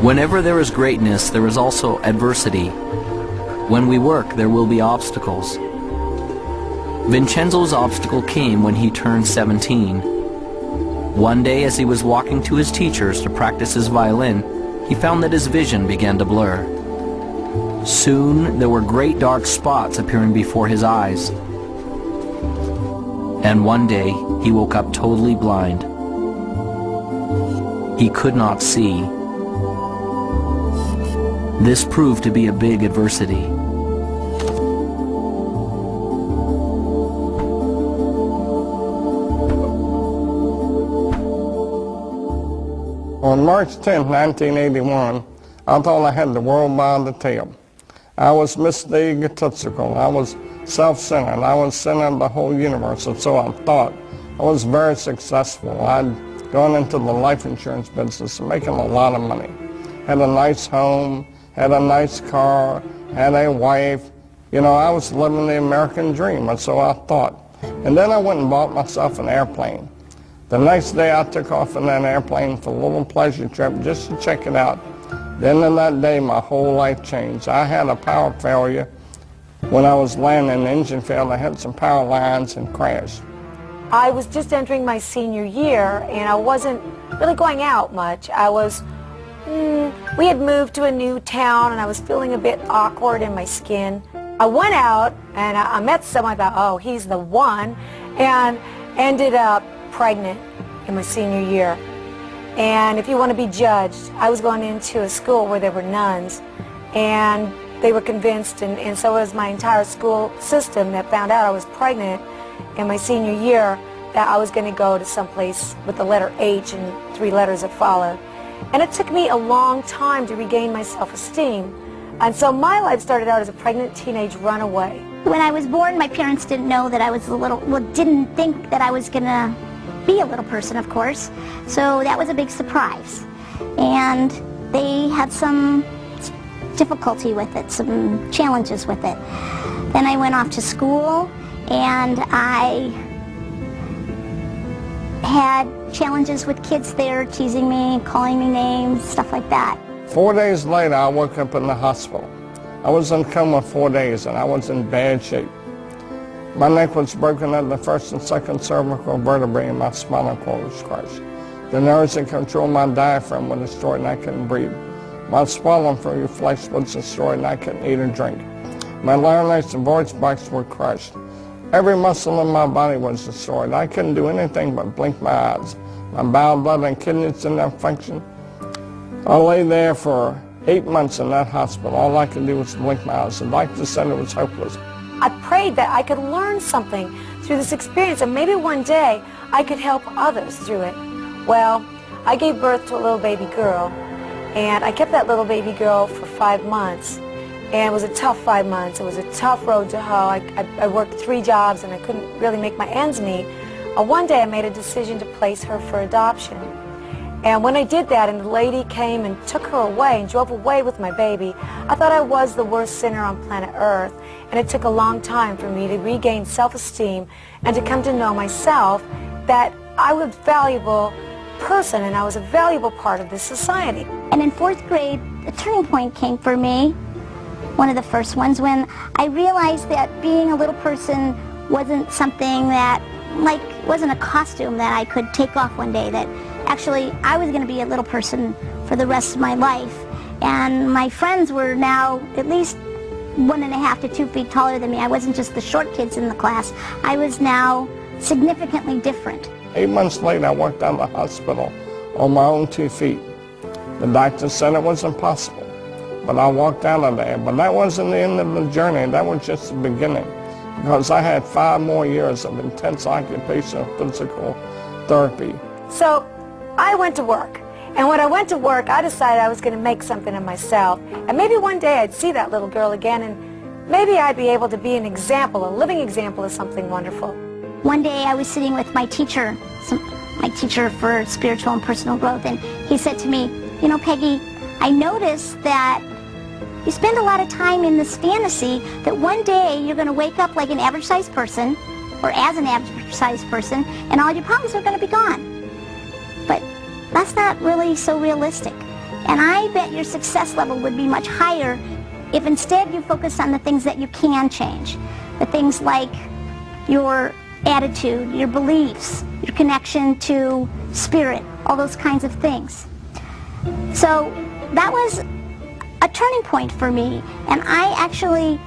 Whenever there is greatness, there is also adversity. When we work, there will be obstacles. Vincenzo's obstacle came when he turned 17. One day, as he was walking to his teacher's to practice his violin, he found that his vision began to blur. Soon, there were great dark spots appearing before his eyes. And one day, he woke up totally blind. He could not see. This proved to be a big adversity. On March 10, 1981, I thought I had the world by the tail. I was Mr. Egotistical. I was self-centered. I was centered the whole universe, and so I thought. I was very successful. I'd gone into the life insurance business, making a lot of money. Had a nice home, had a nice car, had a wife. You know, I was living the American dream, and so I thought. And then I went and bought myself an airplane. The next day I took off in that airplane for a little pleasure trip just to check it out. Then in that day my whole life changed. I had a power failure. When I was landing, the engine failed. I had some power lines and crashed. I was just entering my senior year and I wasn't really going out much. We had moved to a new town and I was feeling a bit awkward in my skin. I went out and I met someone. I thought, oh, he's the one, and ended up pregnant in my senior year. And if you want to be judged, I was going into a school where there were nuns, and they were convinced, and so was my entire school system, that found out I was pregnant in my senior year, that I was going to go to some place with the letter H and 3 letters that followed. And it took me a long time to regain my self-esteem. And so my life started out as a pregnant teenage runaway. When I was born, my parents didn't know that I was didn't think that I was going to be a little person, of course. So that was a big surprise. And they had some difficulty with it, some challenges with it. Then I went off to school, and I had challenges with kids there, teasing me, calling me names, stuff like that. 4 days later, I woke up in the hospital. I was in coma 4 days, and I was in bad shape. My neck was broken at the first and second cervical vertebrae, and my spinal cord was crushed. The nerves that control my diaphragm were destroyed, and I couldn't breathe. My swelling from your flesh was destroyed, and I couldn't eat or drink. My larynx and voice box were crushed. Every muscle in my body was destroyed. I couldn't do anything but blink my eyes. My bowel, blood, and kidneys didn't have function. I lay there for 8 months in that hospital. All I could do was blink my eyes. The doctor said it was hopeless. I prayed that I could learn something through this experience, and maybe one day I could help others through it. Well, I gave birth to a little baby girl, and I kept that little baby girl for 5 months. And it was a tough 5 months. It was a tough road to hoe. I worked 3 jobs, and I couldn't really make my ends meet. One day I made a decision to place her for adoption. And when I did that, and the lady came and took her away and drove away with my baby, I thought I was the worst sinner on planet Earth. And it took a long time for me to regain self-esteem and to come to know myself, that I was a valuable person and I was a valuable part of this society. And in 4th grade, a turning point came for me, one of the first ones, when I realized that being a little person wasn't something that, wasn't a costume that I could take off one day, that actually I was going to be a little person for the rest of my life. And my friends were now at least 1.5 to 2 feet taller than me. I wasn't just the short kids in the class. I was now significantly different. 8 months later, I walked out of the hospital on my own 2 feet. The doctor said it was impossible, but I walked out of there. But that wasn't the end of the journey. That was just the beginning, because I had 5 more years of intense occupational physical therapy. So I went to work. And when I went to work, I decided I was going to make something of myself. And maybe one day I'd see that little girl again, and maybe I'd be able to be an example, a living example of something wonderful. One day I was sitting with my teacher for spiritual and personal growth, and he said to me, you know, Peggy, I noticed that you spend a lot of time in this fantasy that one day you're going to wake up like an average-sized person, or as an average-sized person, and all your problems are going to be gone. But that's not really so realistic. And I bet your success level would be much higher if instead you focus on the things that you can change. The things like your attitude, your beliefs, your connection to spirit, all those kinds of things. So that was a turning point for me, and I actually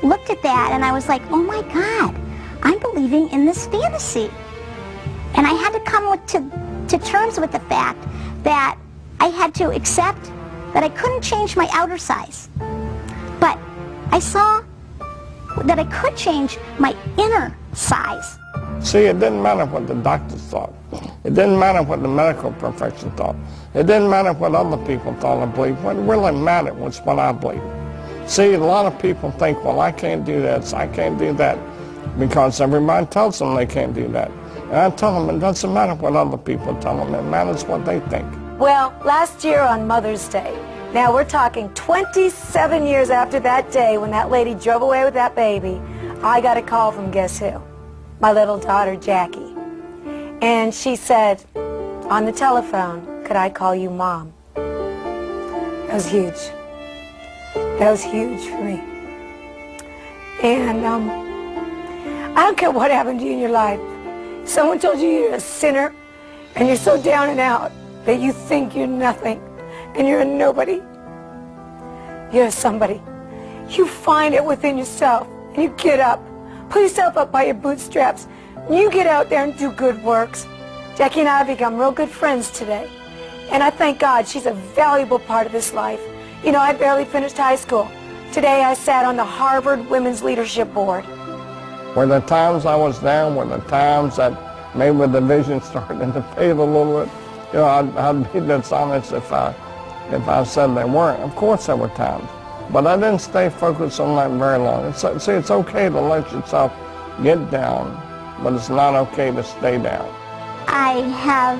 looked at that and I was like, oh my God, I'm believing in this fantasy. And I had to come to terms with the fact that I had to accept that I couldn't change my outer size, but I saw that I could change my inner size. See, it didn't matter what the doctors thought. It didn't matter what the medical profession thought. It didn't matter what other people thought or believed. What really mattered was what I believed. See, a lot of people think, well, I can't do this, I can't do that, because everybody tells them they can't do that. And I tell them it doesn't matter what other people tell them, it matters what they think. Well, last year on Mother's Day, now we're talking 27 years after that day when that lady drove away with that baby, I got a call from guess who? My little daughter, Jackie. And she said on the telephone, could I call you Mom? That was huge. That was huge for me. And I don't care what happened to you in your life. Someone told you you're a sinner and you're so down and out that you think you're nothing and you're a nobody. You're somebody. You find it within yourself and you get up. Pull yourself up by your bootstraps. You get out there and do good works. Jackie and I have become real good friends today. And I thank God she's a valuable part of this life. You know, I barely finished high school. Today I sat on the Harvard Women's Leadership Board. Were the times I was down, were the times that maybe the vision started to fade a little bit, you know, I'd be dishonest if I said they weren't. Of course there were times. But I didn't stay focused on that very long. See, it's okay to let yourself get down, but it's not okay to stay down. I have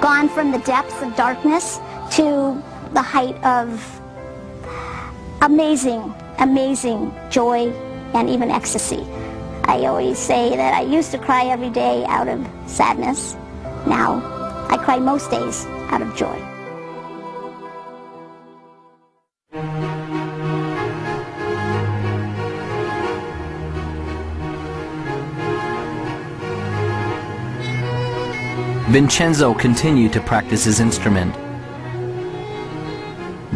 gone from the depths of darkness to the height of amazing, amazing joy and even ecstasy. I always say that I used to cry every day out of sadness. Now I cry most days out of joy. Vincenzo continued to practice his instrument.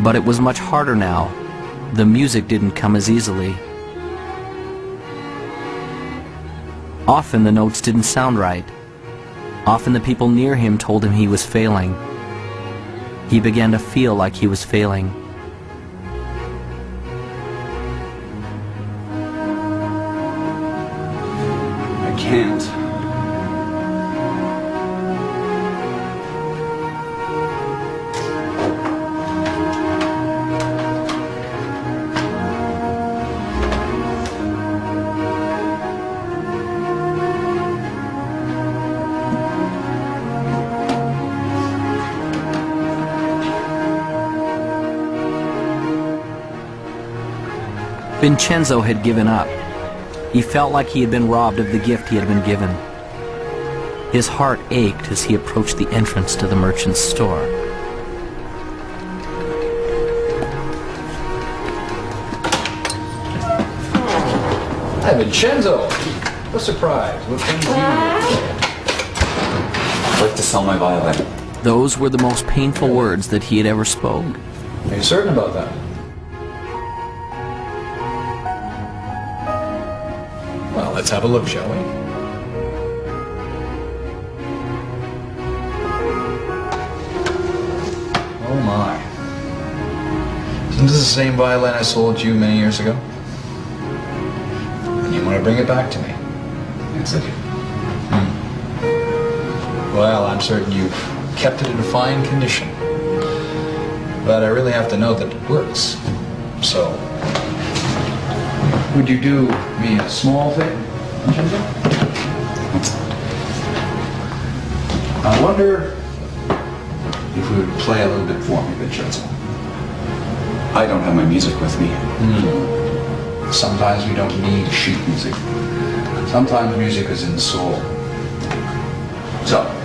But it was much harder now. The music didn't come as easily. Often the notes didn't sound right. Often the people near him told him he was failing. He began to feel like he was failing. I can't. Vincenzo had given up. He felt like he had been robbed of the gift he had been given. His heart ached as he approached the entrance to the merchant's store. Hi, Vincenzo. What a surprise. What things do you do? I'd like to sell my violin. Those were the most painful words that he had ever spoken. Are you certain about that? Well, let's have a look, shall we? Oh my. Isn't this the same violin I sold you many years ago? And you want to bring it back to me? Yes, I do. Well, I'm certain you've kept it in fine condition. But I really have to know that it works. So, would you do me a small favor, Vincenzo? I wonder if you would play a little bit for me, the Pjesa. I don't have my music with me. Sometimes we don't need sheet music. Sometimes music is in the soul. So,